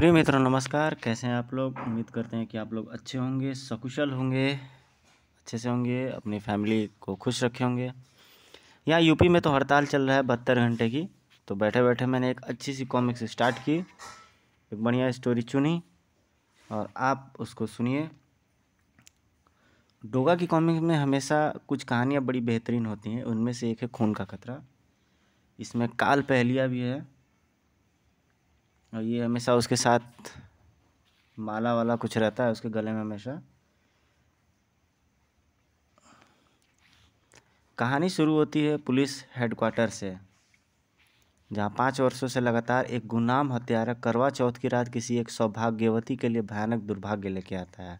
प्रिय मित्रों नमस्कार। कैसे हैं आप लोग। उम्मीद करते हैं कि आप लोग अच्छे होंगे, सकुशल होंगे, अच्छे से होंगे, अपनी फैमिली को खुश रखे होंगे। यहाँ यूपी में तो हड़ताल चल रहा है 72 घंटे की। तो बैठे बैठे मैंने एक अच्छी सी कॉमिक्स स्टार्ट की, एक बढ़िया स्टोरी चुनी और आप उसको सुनिए। डोगा की कॉमिक्स में हमेशा कुछ कहानियाँ बड़ी बेहतरीन होती हैं। उनमें से एक है खून का खतरा। इसमें काल पहलिया भी है और ये हमेशा उसके साथ माला वाला कुछ रहता है उसके गले में हमेशा। कहानी शुरू होती है पुलिस हेडक्वार्टर से, जहां 5 वर्षों से लगातार एक गुमनाम हत्यारा करवा चौथ की रात किसी एक सौभाग्यवती के लिए भयानक दुर्भाग्य लेके आता है।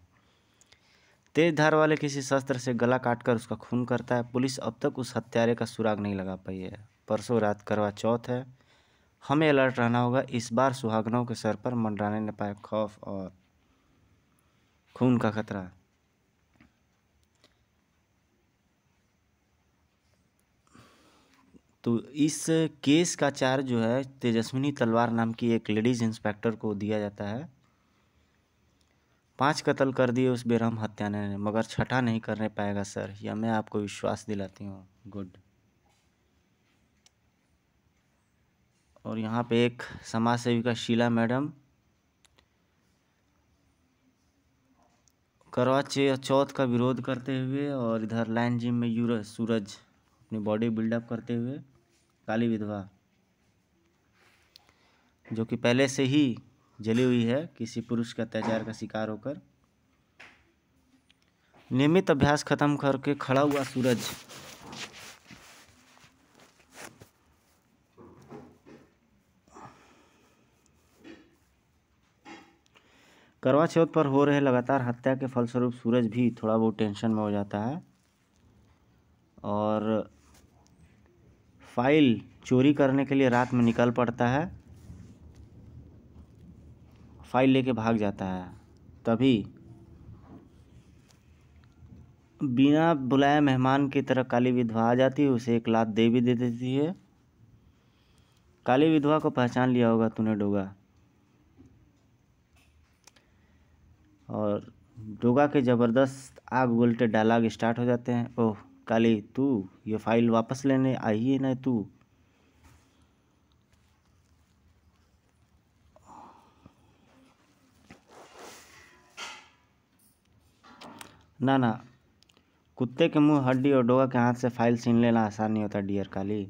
तेज धार वाले किसी शस्त्र से गला काटकर उसका खून करता है। पुलिस अब तक उस हत्यारे का सुराग नहीं लगा पाई है। परसों रात करवा चौथ है, हमें अलर्ट रहना होगा। इस बार सुहागनों के सर पर मंडराने न पाए खौफ और खून का खतरा। तो इस केस का चार्ज जो है तेजस्विनी तलवार नाम की एक लेडीज इंस्पेक्टर को दिया जाता है। 5 कत्ल कर दिए उस बेरहम हत्यारे ने, मगर छठा नहीं करने पाएगा सर, यह मैं आपको विश्वास दिलाती हूँ। गुड। और यहाँ पे एक समाज सेविका शीला मैडम करवा चौथ का विरोध करते हुए और इधर लाइन जिम में सूरज अपनी बॉडी बिल्डअप करते हुए, काली विधवा जो कि पहले से ही जली हुई है किसी पुरुष के अत्याचार का शिकार होकर। नियमित अभ्यास खत्म करके खड़ा हुआ सूरज करवा चौथ पर हो रहे लगातार हत्या के फलस्वरूप सूरज भी थोड़ा बहुत टेंशन में हो जाता है और फाइल चोरी करने के लिए रात में निकल पड़ता है। फाइल लेके भाग जाता है। तभी बिना बुलाए मेहमान की तरह काली विधवा आ जाती है, उसे एक लात दे भी दे देती है। काली विधवा को पहचान लिया होगा तूने डोगा। और डोगा के ज़बरदस्त आग उगलते डायलॉग स्टार्ट हो जाते हैं। ओह काली, तू ये फाइल वापस लेने आई है ना तू। ना ना, कुत्ते के मुंह हड्डी और डोगा के हाथ से फाइल छीन लेना आसान नहीं होता डियर काली।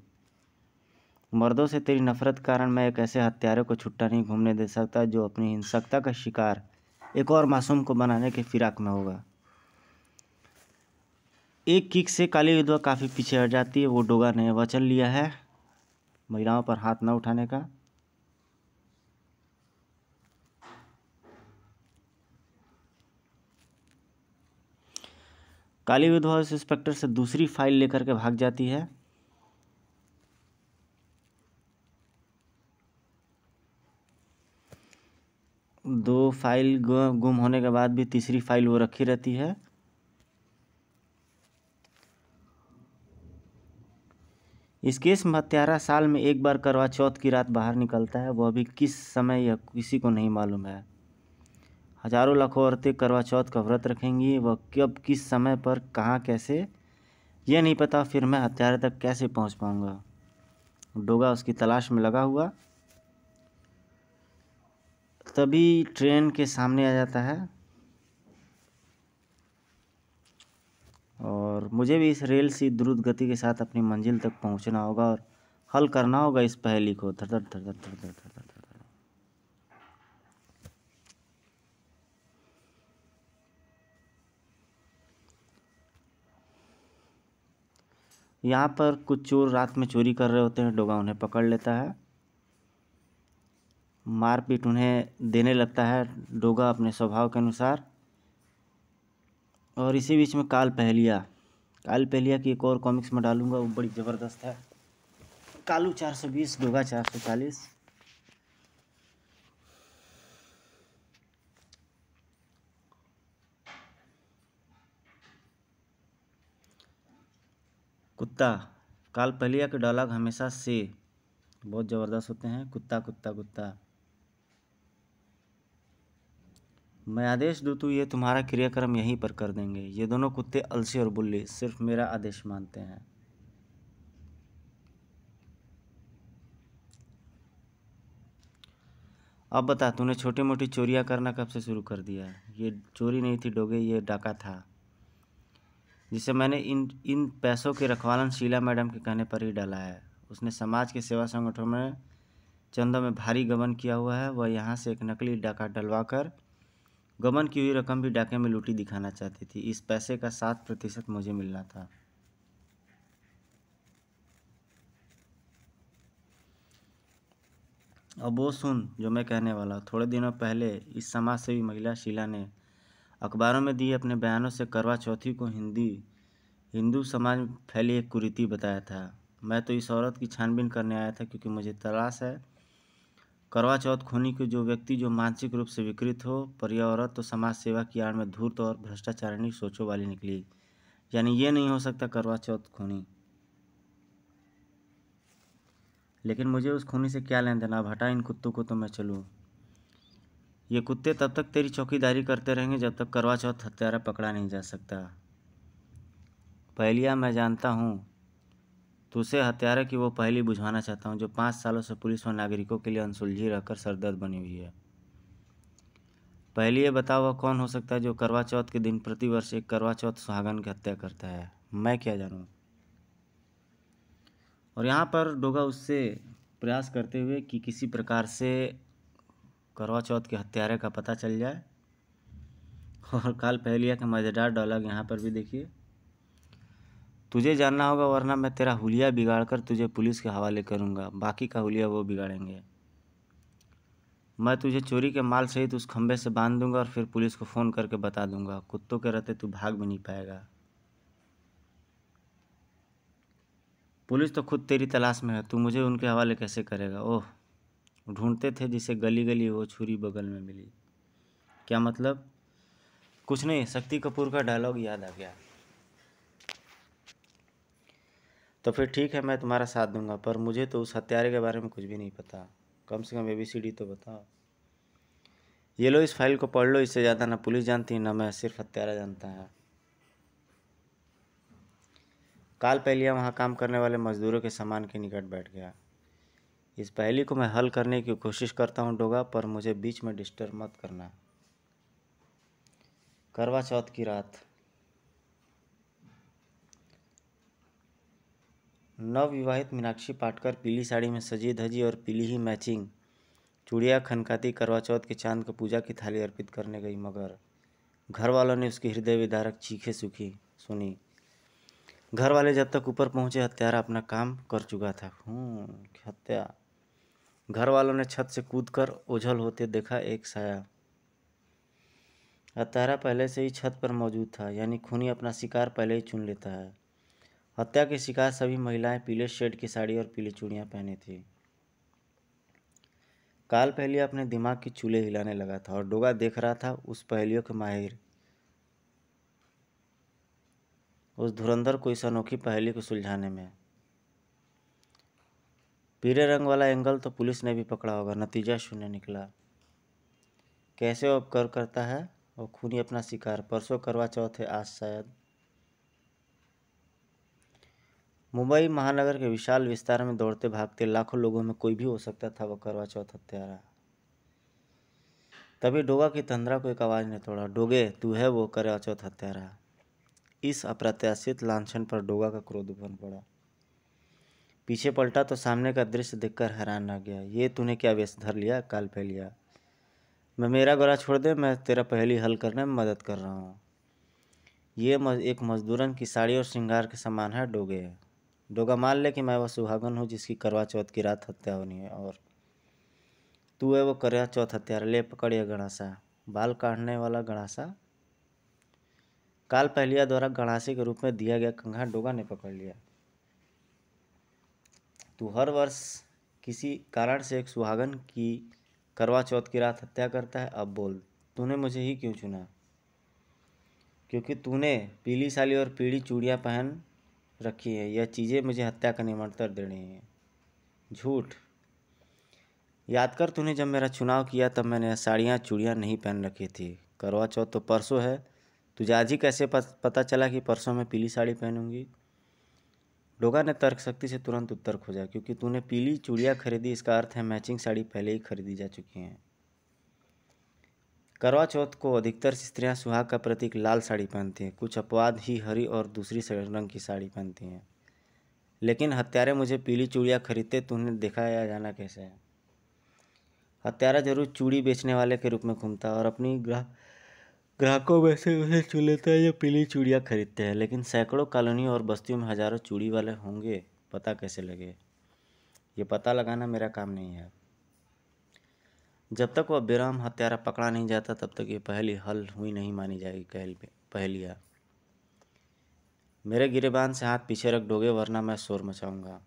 मर्दों से तेरी नफरत के कारण मैं एक ऐसे हत्यारे को छुट्टा नहीं घूमने दे सकता जो अपनी हिंसकता का शिकार एक और मासूम को बनाने के फिराक में होगा। एक किक से काली विधवा काफ़ी पीछे हट जाती है। वो डोगा ने वचन लिया है महिलाओं पर हाथ न उठाने का। काली विधवा उस इंस्पेक्टर से दूसरी फाइल लेकर के भाग जाती है। दो फाइल गुम होने के बाद भी तीसरी फाइल वो रखी रहती है। इस केस में हत्यारा साल में एक बार करवा चौथ की रात बाहर निकलता है, वह भी किस समय यह किसी को नहीं मालूम है। हजारों लाखों औरतें करवा चौथ का व्रत रखेंगी, वह कब किस समय पर कहाँ कैसे यह नहीं पता। फिर मैं हत्यारे तक कैसे पहुँच पाऊँगा। डोगा उसकी तलाश में लगा हुआ। तभी ट्रेन के सामने आ जाता है और मुझे भी इस रेल सी द्रुत गति के साथ अपनी मंजिल तक पहुंचना होगा और हल करना होगा इस पहेली को। धर धर धर धर धर धर धर धर धर। यहाँ पर कुछ चोर रात में चोरी कर रहे होते हैं। डोगा उन्हें पकड़ लेता है, मारपीट उन्हें देने लगता है डोगा अपने स्वभाव के अनुसार। और इसी बीच में काल पहलिया की एक और कॉमिक्स में डालूंगा, वो बड़ी ज़बरदस्त है। कालू 420, डोगा 440। कुत्ता, काल पहलिया के डायलॉग हमेशा से बहुत ज़बरदस्त होते हैं। कुत्ता कुत्ता कुत्ता। मैं आदेश दूँ तो ये तुम्हारा क्रियाक्रम यहीं पर कर देंगे। ये दोनों कुत्ते अलसी और बुल्ली सिर्फ मेरा आदेश मानते हैं। अब बता, तूने छोटी मोटी चोरियां करना कब से शुरू कर दिया है? ये चोरी नहीं थी डोगे, ये डाका था, जिसे मैंने इन इन पैसों के रखवालन शीला मैडम के कहने पर ही डाला है। उसने समाज के सेवा संगठनों में चंदों में भारी गबन किया हुआ है। वह यहाँ से एक नकली डाका डलवा कर गबन की हुई रकम भी डाके में लूटी दिखाना चाहती थी। इस पैसे का 7% मुझे मिलना था। अब वो सुन जो मैं कहने वाला हूँ। थोड़े दिनों पहले इस समाज सेवी महिला शीला ने अखबारों में दिए अपने बयानों से करवा चौथी को हिंदू समाज में फैली एक कुरीति बताया था। मैं तो इस औरत की छानबीन करने आया था, क्योंकि मुझे तलाश है करवा चौथ खूनी के जो व्यक्ति जो मानसिक रूप से विकृत हो। पर यह औरत तो समाज सेवा की आड़ में धूर्त और भ्रष्टाचारिणी सोचों वाली निकली। यानी ये नहीं हो सकता करवा चौथ खूनी। लेकिन मुझे उस खूनी से क्या लेन देना? अब हटा इन कुत्तों को तो मैं चलूँ। ये कुत्ते तब तक तेरी चौकीदारी करते रहेंगे जब तक करवा चौथ हत्यारा पकड़ा नहीं जा सकता। पहलिया, मैं जानता हूँ तुझसे हत्यारे की वो पहली बुझवाना चाहता हूँ जो 5 सालों से पुलिस व नागरिकों के लिए अनसुलझी रहकर सरदर्द बनी हुई है। पहले ये बताओ, वह कौन हो सकता है जो करवा चौथ के दिन प्रतिवर्ष एक करवा चौथ सुहागन की हत्या करता है? मैं क्या जानूँ। और यहाँ पर डोगा उससे प्रयास करते हुए कि किसी प्रकार से करवा चौथ के हत्यारे का पता चल जाए। और काल पहलिया के मज़ेदार डायलॉग यहाँ पर भी देखिए। तुझे जानना होगा वरना मैं तेरा हुलिया बिगाड़ कर तुझे पुलिस के हवाले करूँगा। बाकी का हुलिया वो बिगाड़ेंगे। मैं तुझे चोरी के माल सहित उस खंबे से बांध दूंगा और फिर पुलिस को फ़ोन करके बता दूंगा। कुत्तों के रहते तू भाग भी नहीं पाएगा। पुलिस तो खुद तेरी तलाश में है, तू मुझे उनके हवाले कैसे करेगा? ओह, ढूंढते थे जिसे गली गली वो छुरी बगल में मिली। क्या मतलब? कुछ नहीं, शक्ति कपूर का डायलॉग याद आ गया। तो फिर ठीक है, मैं तुम्हारा साथ दूंगा, पर मुझे तो उस हत्यारे के बारे में कुछ भी नहीं पता। कम से कम ABCD तो बताओ। ये लो, इस फाइल को पढ़ लो। इससे ज़्यादा ना पुलिस जानती ना मैं, सिर्फ हत्यारा जानता है। काल पहलिया वहाँ काम करने वाले मजदूरों के सामान के निकट बैठ गया। इस पहेली को मैं हल करने की कोशिश करता हूँ डोगा, पर मुझे बीच में डिस्टर्ब मत करना। करवा चौथ की रात, नवविवाहित मीनाक्षी पाटकर पीली साड़ी में सजी धजी और पीली ही मैचिंग चूड़ियाँ खनकाती करवा चौथ के चांद को पूजा की थाली अर्पित करने गई, मगर घर वालों ने उसकी हृदय विदारक चीखें सुनी। घर वाले जब तक ऊपर पहुंचे हत्यारा अपना काम कर चुका था। हत्या। घर वालों ने छत से कूदकर ओझल होते देखा एक साया। हत्यारा पहले से ही छत पर मौजूद था, यानी खूनी अपना शिकार पहले ही चुन लेता है। हत्या के शिकार सभी महिलाएं पीले शेड की साड़ी और पीली चूड़ियां पहनी थी। काल पहलिया अपने दिमाग की चूल्हे हिलाने लगा था और डोगा देख रहा था उस पहेलियों के माहिर उस धुरंधर को इस अनोखी पहेली को सुलझाने में। पीले रंग वाला एंगल तो पुलिस ने भी पकड़ा होगा। नतीजा शून्य निकला। कैसे वो कर करता है और खूनी अपना शिकार? परसों करवा चौथ है, आज शायद। मुंबई महानगर के विशाल विस्तार में दौड़ते भागते लाखों लोगों में कोई भी हो सकता था वह करवा चौथ हत्यारा। तभी डोगा की तंद्रा को एक आवाज़ ने तोड़ा। डोगे, तू है वो करवा चौथ हत्यारा? इस अप्रत्याशित लांछन पर डोगा का क्रोध उभर पड़ा। पीछे पलटा तो सामने का दृश्य देखकर हैरान रह गया। ये तूने क्या वेश धर लिया काल पहलिया? मैं मेरा गोरा छोड़ दे, मैं तेरा पहेली हल करने में मदद कर रहा हूँ। ये एक मजदूरन की साड़ी और श्रृंगार के समान है डोगे। डोगा, मान ले कि मैं वह सुहागन हूँ जिसकी करवा चौथ की रात हत्या होनी है, और तू है वो करवा चौथ हत्यारा। ले पकड़ यह गणासा, बाल काटने वाला गणासा। काल पहलिया द्वारा गणासे के रूप में दिया गया कंघा डोगा ने पकड़ लिया। तू हर वर्ष किसी कारण से एक सुहागन की करवा चौथ की रात हत्या करता है। अब बोल, तूने मुझे ही क्यों चुना? क्योंकि तूने पीली साड़ी और पीली चूड़ियाँ पहन रखी है। यह चीज़ें मुझे हत्या का निमंत्रण दे रही हैं। झूठ। याद कर, तूने जब मेरा चुनाव किया तब मैंने साड़ियाँ चूड़ियाँ नहीं पहन रखी थी। करवा चौथ तो परसों है, तुझे आज ही कैसे पता चला कि परसों मैं पीली साड़ी पहनूंगी? डोगा ने तर्क शक्ति से तुरंत उत्तर खोजा, क्योंकि तूने पीली चूड़ियाँ खरीदी, इसका अर्थ है मैचिंग साड़ी पहले ही खरीदी जा चुकी हैं। करवा चौथ को अधिकतर स्त्रियां सुहाग का प्रतीक लाल साड़ी पहनती हैं, कुछ अपवाद ही हरी और दूसरी रंग की साड़ी पहनती हैं। लेकिन हत्यारे मुझे पीली चूड़ियाँ खरीदते तूने देखा या जाना कैसे है? हत्यारा जरूर चूड़ी बेचने वाले के रूप में घूमता और अपनी ग्राहकों में से उसे चुन लेता है जो पीली चूड़ियाँ खरीदते हैं, लेकिन सैकड़ों कॉलोनियों और बस्तियों में हजारों चूड़ी वाले होंगे, पता कैसे लगे? ये पता लगाना मेरा काम नहीं है। जब तक वह बेरहम हत्यारा पकड़ा नहीं जाता तब तक ये पहेली हल हुई नहीं मानी जाएगी। पहेलियाँ मेरे गिरेबान से हाथ पीछे रख दोगे वरना मैं शोर मचाऊंगा।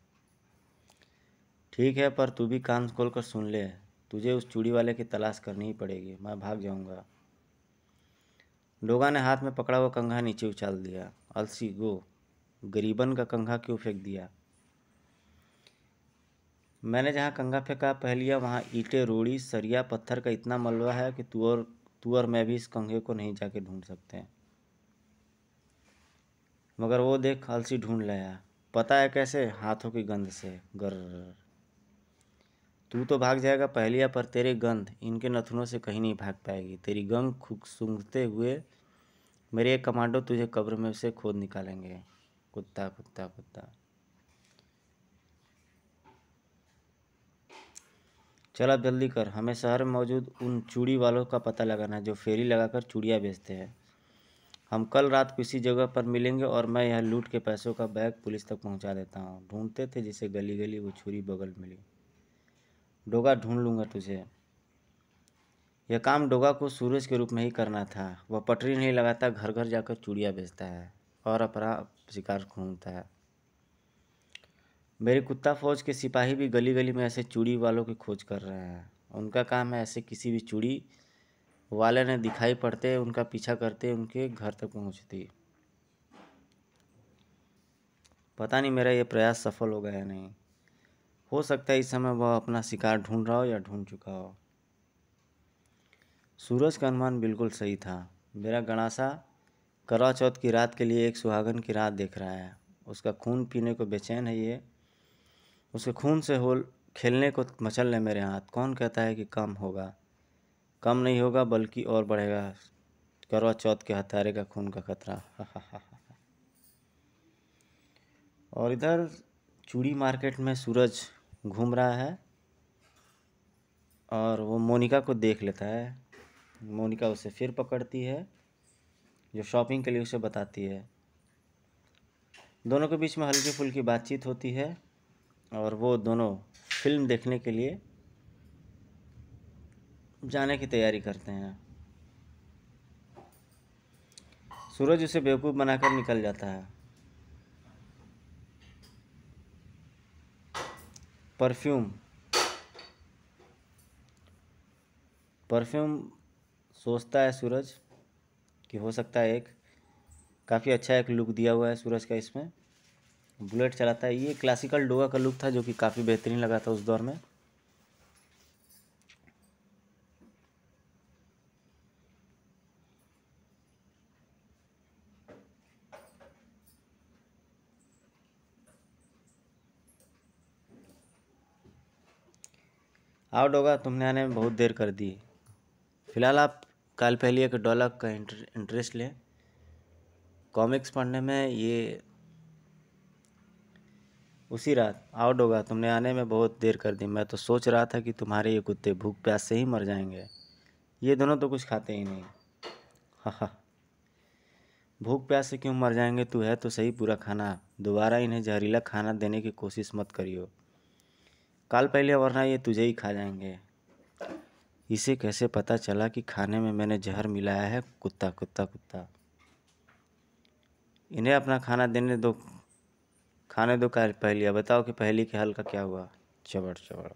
ठीक है, पर तू भी कान खोलकर सुन ले, तुझे उस चूड़ी वाले की तलाश करनी ही पड़ेगी, मैं भाग जाऊंगा। डोगा ने हाथ में पकड़ा हुआ कंघा नीचे उछाल दिया। अलसी गो, गरीबन का कंघा क्यों फेंक दिया? मैंने जहाँ कंघा फेंका पहलिया वहाँ ईंटें, रोड़ी, सरिया, पत्थर का इतना मलबा है कि तू और मैं भी इस कंघे को नहीं जाके ढूंढ सकते। मगर वो देख, अलसी ढूंढ लाया। पता है कैसे? हाथों की गंध से। गर्र। तू तो भाग जाएगा पहलिया, पर तेरे गंध इनके नथुनों से कहीं नहीं भाग पाएगी। तेरी गंध सूंघते हुए मेरे एक कमांडो तुझे कब्र में से खोद निकालेंगे। कुत्ता कुत्ता कुत्ता। चल अब जल्दी कर, हमें शहर में मौजूद उन चूड़ी वालों का पता लगाना है जो फेरी लगाकर चूड़ियाँ बेचते हैं। हम कल रात को इसी जगह पर मिलेंगे और मैं यह लूट के पैसों का बैग पुलिस तक पहुंचा देता हूँ। ढूंढते थे जिसे गली गली वो छुरी बगल मिली। डोगा, ढूंढ लूँगा तुझे। यह काम डोगा को सूरज के रूप में ही करना था। वह पटरी नहीं लगाता, घर घर जाकर चूड़ियाँ बेचता है और अपना शिकार ढूंढता है। मेरी कुत्ता फौज के सिपाही भी गली गली में ऐसे चूड़ी वालों की खोज कर रहे हैं। उनका काम है ऐसे किसी भी चूड़ी वाले ने दिखाई पड़ते उनका पीछा करते उनके घर तक पहुंचती। पता नहीं मेरा ये प्रयास सफल होगा या नहीं। हो सकता है इस समय वह अपना शिकार ढूंढ रहा हो या ढूंढ चुका हो। सूरज का अनुमान बिल्कुल सही था। मेरा गणासा करवा चौथ की रात के लिए एक सुहागन की रात देख रहा है। उसका खून पीने को बेचैन है ये। उसके खून से होल खेलने को मचल ले मेरे हाथ। कौन कहता है कि कम होगा? कम नहीं होगा बल्कि और बढ़ेगा करवा चौथ के हत्यारे का खून का खतरा। और इधर चूड़ी मार्केट में सूरज घूम रहा है और वो मोनिका को देख लेता है। मोनिका उसे फिर पकड़ती है, जो शॉपिंग के लिए उसे बताती है। दोनों के बीच में हल्की फुल्की बातचीत होती है और वो दोनों फिल्म देखने के लिए जाने की तैयारी करते हैं। सूरज उसे बेवकूफ़ बनाकर निकल जाता है। परफ्यूम परफ्यूम सोचता है सूरज कि हो सकता है एक काफ़ी अच्छा एक लुक दिया हुआ है सूरज का इसमें। बुलेट चलाता है। ये क्लासिकल डोगा का लुक था जो कि काफ़ी बेहतरीन लगा था उस दौर में। आओ डोगा, तुमने आने में बहुत देर कर दी। फिलहाल आप काल पहलिया के डॉलर का इंटरेस्ट लें। कॉमिक्स पढ़ने में ये उसी रात। आओ डोगा, तुमने आने में बहुत देर कर दी। मैं तो सोच रहा था कि तुम्हारे ये कुत्ते भूख प्यास से ही मर जाएंगे। ये दोनों तो कुछ खाते ही नहीं। हा। भूख प्यास से क्यों मर जाएंगे? तू है तो सही पूरा खाना। दोबारा इन्हें जहरीला खाना देने की कोशिश मत करियो काल पहले, वरना ये तुझे ही खा जाएंगे। इसे कैसे पता चला कि खाने में मैंने जहर मिलाया है? कुत्ता कुत्ता कुत्ता। इन्हें अपना खाना देने दो, खाने दो काल पहलिया। बताओ कि पहली के हल का क्या हुआ? चबड़ चबड़।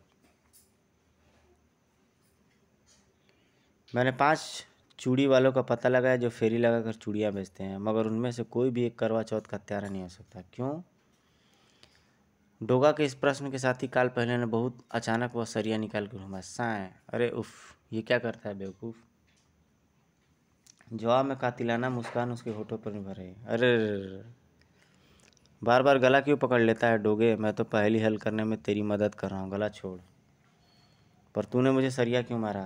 मैंने 5 चूड़ी वालों का पता लगाया जो फेरी लगाकर चूड़ियाँ बेचते हैं, मगर उनमें से कोई भी एक करवा चौथ का हत्यारा नहीं हो सकता। क्यों? डोगा के इस प्रश्न के साथ ही काल पहले ने बहुत अचानक वह सरिया निकाल कर घुमा। साए, अरे उफ, ये क्या करता है बेवकूफ़? जवाब में कातिलाना मुस्कान उसके होठों पर निभर रही। अरे बार बार गला क्यों पकड़ लेता है डोगे? मैं तो पहेली हल करने में तेरी मदद कर रहा हूँ, गला छोड़। पर तूने मुझे सरिया क्यों मारा?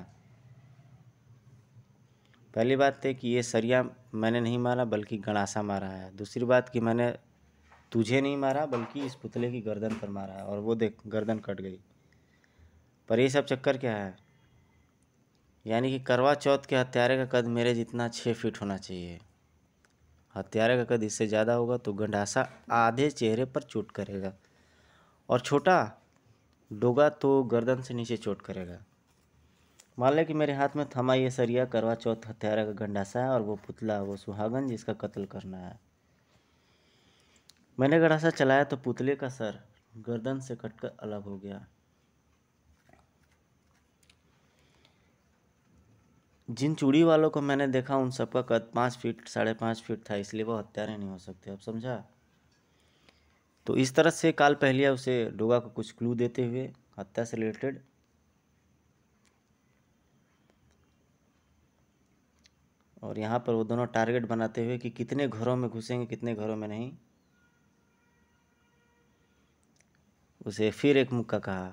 पहली बात है कि ये सरिया मैंने नहीं मारा बल्कि गणासा मारा है। दूसरी बात कि मैंने तुझे नहीं मारा बल्कि इस पुतले की गर्दन पर मारा है, और वो देख गर्दन कट गई। पर ये सब चक्कर क्या है? यानी कि करवा चौथ के हत्यारे का कद मेरे जितना 6 फीट होना चाहिए। हत्यारे का कद इससे ज़्यादा होगा तो गंडासा आधे चेहरे पर चोट करेगा, और छोटा डोगा तो गर्दन से नीचे चोट करेगा। मान ले कि मेरे हाथ में थमा ये सरिया करवा चौथ हत्यारा का गंडासा है, और वो पुतला, वो सुहागन जिसका कत्ल करना है। मैंने गंडासा चलाया तो पुतले का सर गर्दन से कटकर अलग हो गया। जिन चूड़ी वालों को मैंने देखा उन सबका कद 5 फीट 5.5 फीट था, इसलिए वो हत्यारे नहीं हो सकते। अब समझा? तो इस तरह से काल पहलिया उसे डोगा को कुछ क्लू देते हुए हत्या से रिलेटेड, और यहाँ पर वो दोनों टारगेट बनाते हुए कि कितने घरों में घुसेंगे कितने घरों में नहीं, उसे फिर एक मुक्का कहा।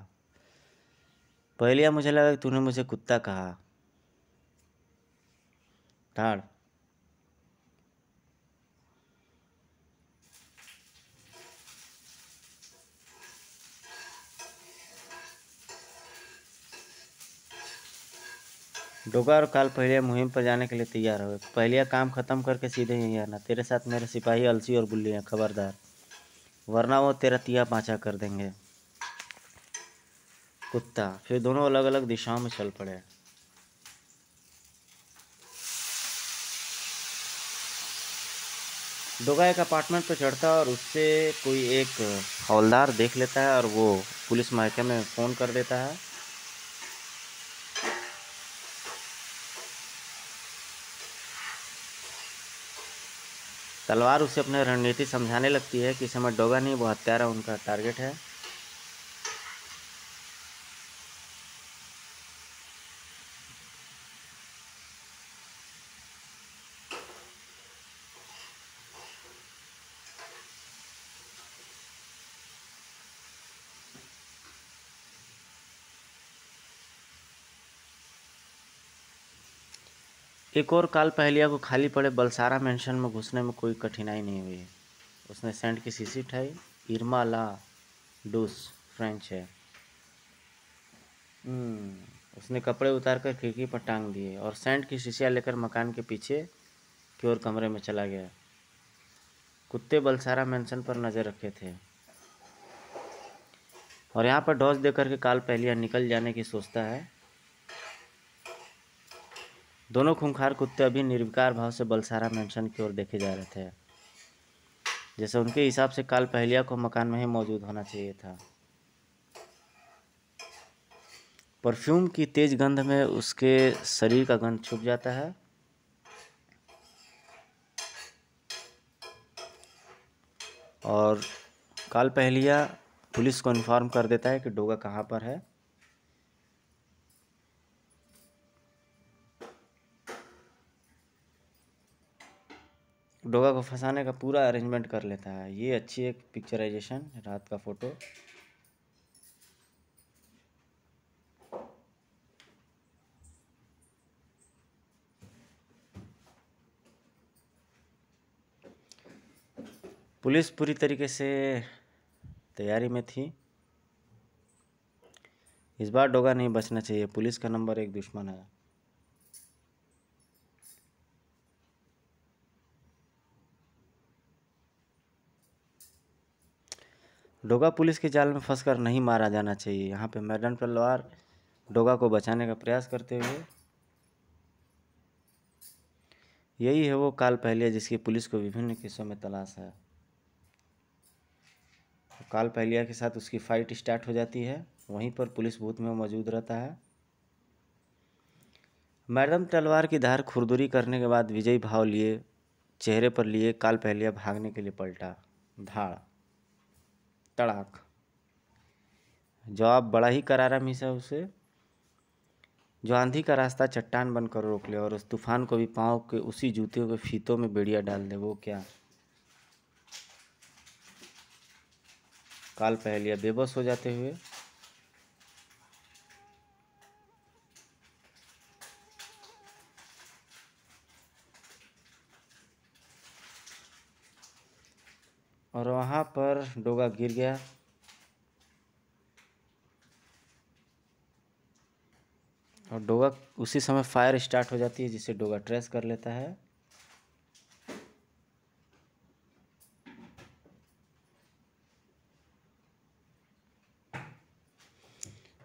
पहलिया मुझे लगा कि तूने मुझे कुत्ता कहा। ठाड़। डोगा और काल पहलिया मुहिम पर जाने के लिए तैयार हो। पहलिया काम खत्म करके सीधे यहीं आना। तेरे साथ मेरे सिपाही अलसी और बुल्ली हैं, खबरदार, वरना वो तेरा तिया पाँचा कर देंगे। कुत्ता। फिर दोनों अलग अलग दिशाओं में चल पड़े। डोगा एक अपार्टमेंट पर चढ़ता और उससे कोई एक हवलदार देख लेता है, और वो पुलिस महकमे में फ़ोन कर देता है। तलवार उसे अपनी रणनीति समझाने लगती है कि इस समय डोगा नहीं, वो हत्यारा उनका टारगेट है। एक और काल पहलिया को खाली पड़े बलसारा मेंशन में घुसने में कोई कठिनाई नहीं हुई। उसने सेंट की शीशी उठाई। इरमा ला डूस फ्रेंच है। उसने कपड़े उतार कर खिड़की पर टांग दिए और सेंट की शीशियाँ लेकर मकान के पीछे की ओर कमरे में चला गया। कुत्ते बलसारा मेंशन पर नज़र रखे थे, और यहाँ पर डॉज देकर के काल पहलिया निकल जाने की सोचता है। दोनों खूंखार कुत्ते अभी निर्विकार भाव से बलसारा मेंशन की ओर देखे जा रहे थे, जैसे उनके हिसाब से काल पहलिया को मकान में ही मौजूद होना चाहिए था। परफ्यूम की तेज गंध में उसके शरीर का गंध छुप जाता है, और काल पहलिया पुलिस को इन्फॉर्म कर देता है कि डोगा कहाँ पर है। डोगा को फंसाने का पूरा अरेंजमेंट कर लेता है। ये अच्छी एक पिक्चराइजेशन, रात का फोटो। पुलिस पूरी तरीके से तैयारी में थी। इस बार डोगा नहीं बचना चाहिए, पुलिस का नंबर 1 दुश्मन है। डोगा पुलिस के जाल में फंसकर नहीं मारा जाना चाहिए। यहाँ पे मैडम तलवार डोगा को बचाने का प्रयास करते हुए, यही है वो काल पहलिया जिसकी पुलिस को विभिन्न केसों में तलाश है। काल पहलिया के साथ उसकी फाइट स्टार्ट हो जाती है। वहीं पर पुलिस बूथ में मौजूद रहता है। मैडम तलवार की धार खुरदुरी करने के बाद विजयी भाव लिए चेहरे पर लिए काल पहलिया भागने के लिए पलटा। धाड़ तड़ाक। जवाब बड़ा ही करारा मिसा उसे। जो आंधी का रास्ता चट्टान बनकर रोक ले और उस तूफान को भी पाँव के उसी जूते के फीतों में बेड़िया डाल दे, वो क्या? काल पहेलिया बेबस हो जाते हुए। और वहाँ पर डोगा गिर गया। और डोगा उसी समय फायर स्टार्ट हो जाती है, जिसे डोगा ट्रेस कर लेता है।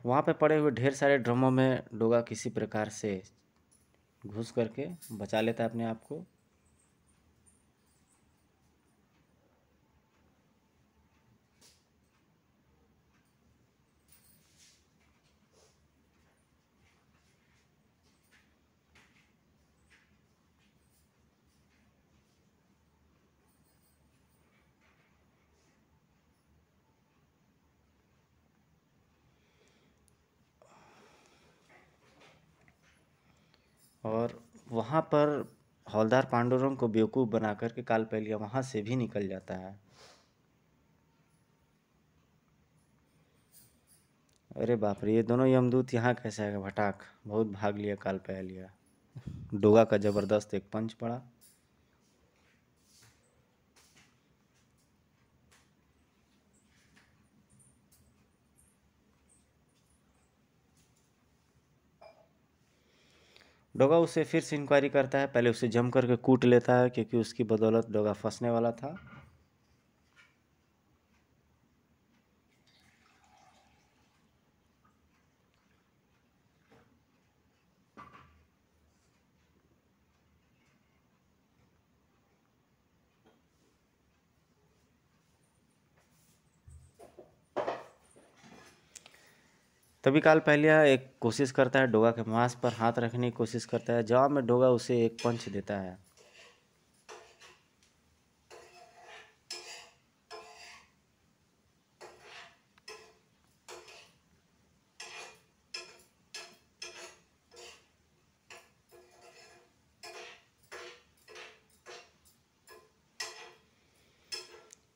वहाँ पे पड़े हुए ढेर सारे ड्रमों में डोगा किसी प्रकार से घुस करके बचा लेता है अपने आप को। और वहाँ पर हवलदार पांडुरंग को बेवकूफ़ बना करके काल पहलिया वहाँ से भी निकल जाता है। अरे बाप रे, ये दोनों यमदूत यहाँ कैसे आ गए? भटाक, बहुत भाग लिया काल पहलिया। डोगा का जबरदस्त एक पंच पड़ा। डोगा उससे फिर से इंक्वायरी करता है, पहले उसे जम करके कूट लेता है क्योंकि उसकी बदौलत डोगा फंसने वाला था। तभी काल पहलिया एक कोशिश करता है, डोगा के मांस पर हाथ रखने की कोशिश करता है। जवाब में डोगा उसे एक पंच देता है।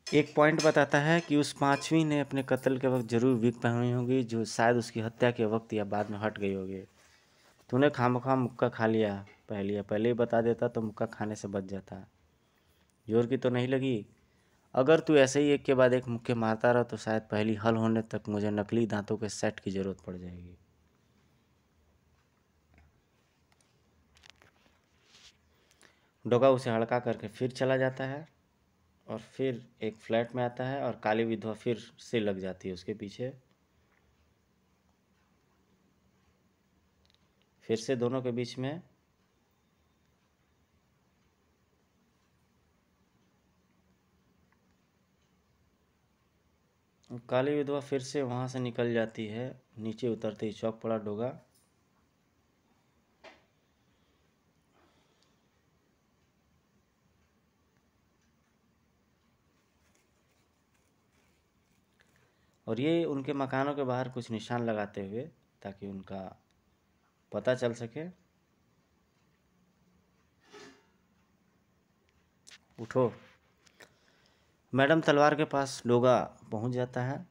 एक पॉइंट बताता है कि उस पांचवी ने अपने कत्ल के वक्त जरूर विग पहनी होगी, जो शायद उसकी हत्या के वक्त या बाद में हट गई होगी। तूने खामखा मुक्का खा लिया पहलिया, पहले ही बता देता तो मुक्का खाने से बच जाता। जोर की तो नहीं लगी? अगर तू ऐसे ही एक के बाद एक मुक्के मारता रहा तो शायद पहली हल होने तक मुझे नकली दांतों के सेट की ज़रूरत पड़ जाएगी। डोगा उसे हड़का करके फिर चला जाता है और फिर एक फ्लैट में आता है और काली विधवा फिर से लग जाती है उसके पीछे। फिर से दोनों के बीच में काली विधवा फिर से वहाँ से निकल जाती है। नीचे उतरते ही चौक पड़ा डोगा। और ये उनके मकानों के बाहर कुछ निशान लगाते हुए ताकि उनका पता चल सके। उठो। मैडम तलवार के पास डोगा पहुंच जाता है।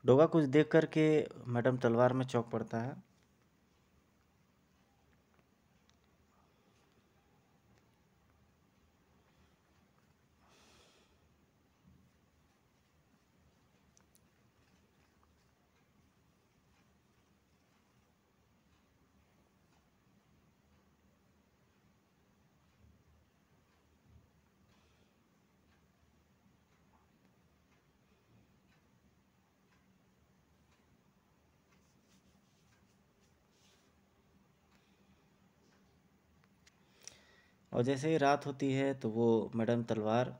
डोगा कुछ देख करके मैडम तलवार में चौंक पड़ता है। और जैसे ही रात होती है तो वो मैडम तलवार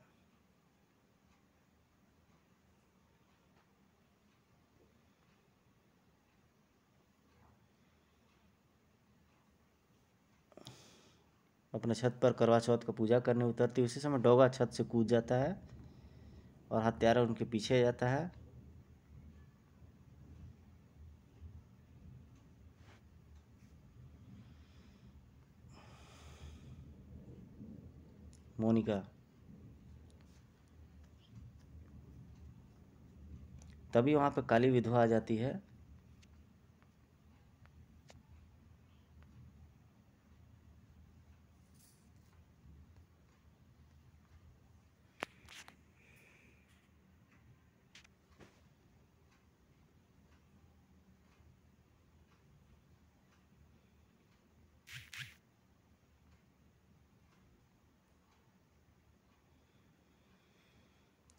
अपने छत पर करवा चौथ का पूजा करने उतरती है। उसी समय डोगा छत से कूद जाता है और हत्यारा उनके पीछे जाता है। मोनिका तभी वहाँ पे काली विधवा आ जाती है।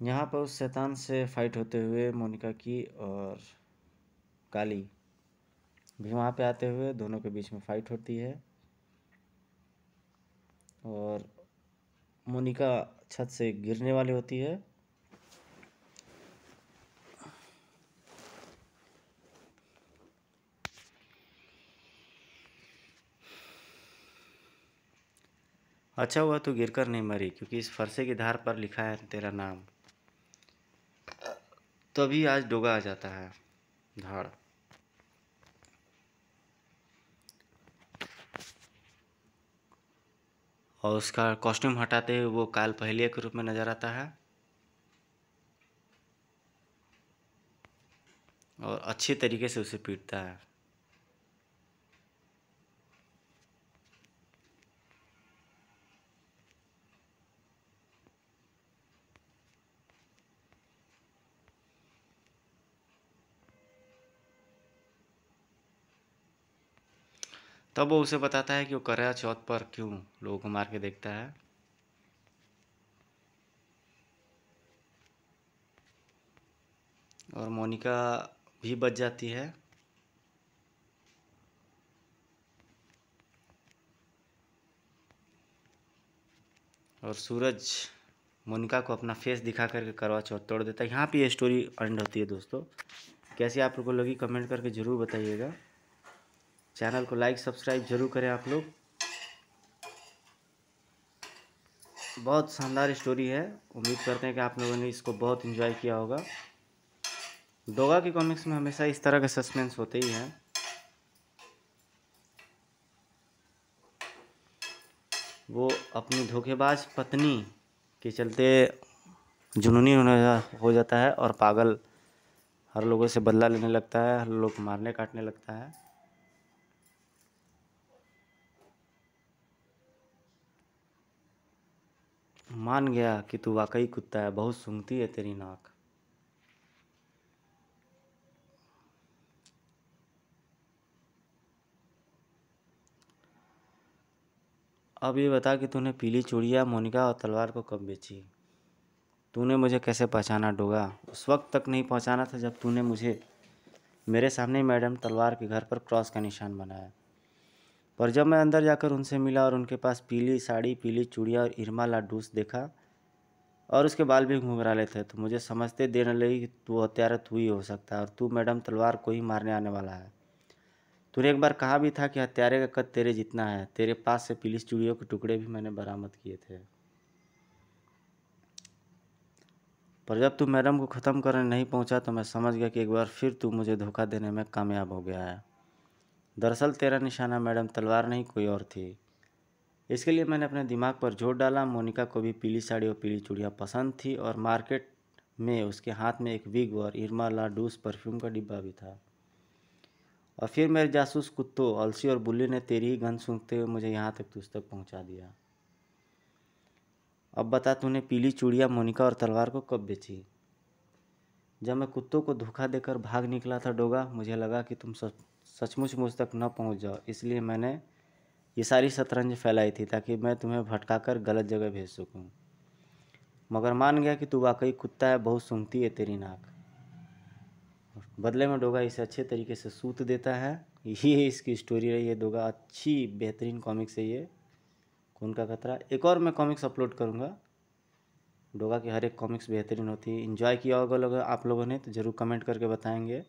यहाँ पर उस शैतान से फाइट होते हुए मोनिका की और काली भी वहाँ पे आते हुए दोनों के बीच में फाइट होती है और मोनिका छत से गिरने वाली होती है। अच्छा हुआ तू गिरकर नहीं मरी, क्योंकि इस फरसे की धार पर लिखा है तेरा नाम। तभी आज डोगा आ जाता है धाड़। और उसका कॉस्ट्यूम हटाते हुए वो काल पहलिया के रूप में नजर आता है और अच्छी तरीके से उसे पीटता है। तब वो उसे बताता है कि वो करवा चौथ पर क्यों लोगों को मार के देखता है। और मोनिका भी बच जाती है। और सूरज मोनिका को अपना फेस दिखा करके करवा चौथ तोड़ देता है। यहाँ पे ये स्टोरी एंड होती है दोस्तों। कैसी आप लोगों को लगी कमेंट करके ज़रूर बताइएगा। चैनल को लाइक सब्सक्राइब जरूर करें आप लोग। बहुत शानदार स्टोरी है। उम्मीद करते हैं कि आप लोगों ने इसको बहुत एंजॉय किया होगा। डोगा की कॉमिक्स में हमेशा इस तरह के सस्पेंस होते ही हैं। वो अपनी धोखेबाज पत्नी के चलते जुनूनी हो जाता है और पागल हर लोगों से बदला लेने लगता है, हर लोग मारने काटने लगता है। मान गया कि तू वाकई कुत्ता है, बहुत सूंघती है तेरी नाक। अब ये बता कि तूने पीली चूड़ियाँ मोनिका और तलवार को कब बेची? तूने मुझे कैसे पहचाना डोगा? उस वक्त तक नहीं पहचाना था जब तूने मुझे मेरे सामने मैडम तलवार के घर पर क्रॉस का निशान बनाया। पर जब मैं अंदर जाकर उनसे मिला और उनके पास पीली साड़ी, पीली चूड़ियाँ और इरमा लाडूस देखा और उसके बाल भी घुंघराले थे, तो मुझे समझते देने लगी कि तू हत्यारा तू ही हो सकता है और तू मैडम तलवार को ही मारने आने वाला है। तूने एक बार कहा भी था कि हत्यारे का कद तेरे जितना है। तेरे पास से पीली चूड़ियों के टुकड़े भी मैंने बरामद किए थे। पर जब तू मैडम को ख़त्म करने नहीं पहुंचा तो मैं समझ गया कि एक बार फिर तू मुझे धोखा देने में कामयाब हो गया है। दरअसल तेरा निशाना मैडम तलवार नहीं कोई और थी। इसके लिए मैंने अपने दिमाग पर जोर डाला। मोनिका को भी पीली साड़ी और पीली चूड़ियाँ पसंद थी और मार्केट में उसके हाथ में एक विग और इरमा लाडूस परफ्यूम का डिब्बा भी था। और फिर मेरे जासूस कुत्तों अलसी और बुल्ली ने तेरी ही गंध सूंघते हुए मुझे यहाँ तक तुझ तक पहुँचा दिया। अब बता तूने पीली चूड़ियाँ मोनिका और तलवार को कब बेची? जब मैं कुत्तों को धोखा देकर भाग निकला था डोगा, मुझे लगा कि तुम सचमुच मुझ तक न पहुँच जाओ, इसलिए मैंने ये सारी शतरंज फैलाई थी ताकि मैं तुम्हें भटकाकर गलत जगह भेज सकूं। मगर मान गया कि तू वाकई कुत्ता है, बहुत सूंघती है तेरी नाक। बदले में डोगा इसे अच्छे तरीके से सूत देता है। ये इसकी स्टोरी रही है। डोगा अच्छी बेहतरीन कॉमिक्स है ये। खून का खतरा। एक और मैं कॉमिक्स अपलोड करूँगा। डोगा की हर एक कॉमिक्स बेहतरीन होती है। इन्जॉय किया होगा आप लोगों ने तो ज़रूर कमेंट करके बताएंगे।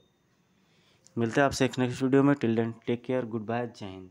मिलते हैं आपसे एक नेक्स्ट वीडियो में। Till then take care, good bye, जय हिंद।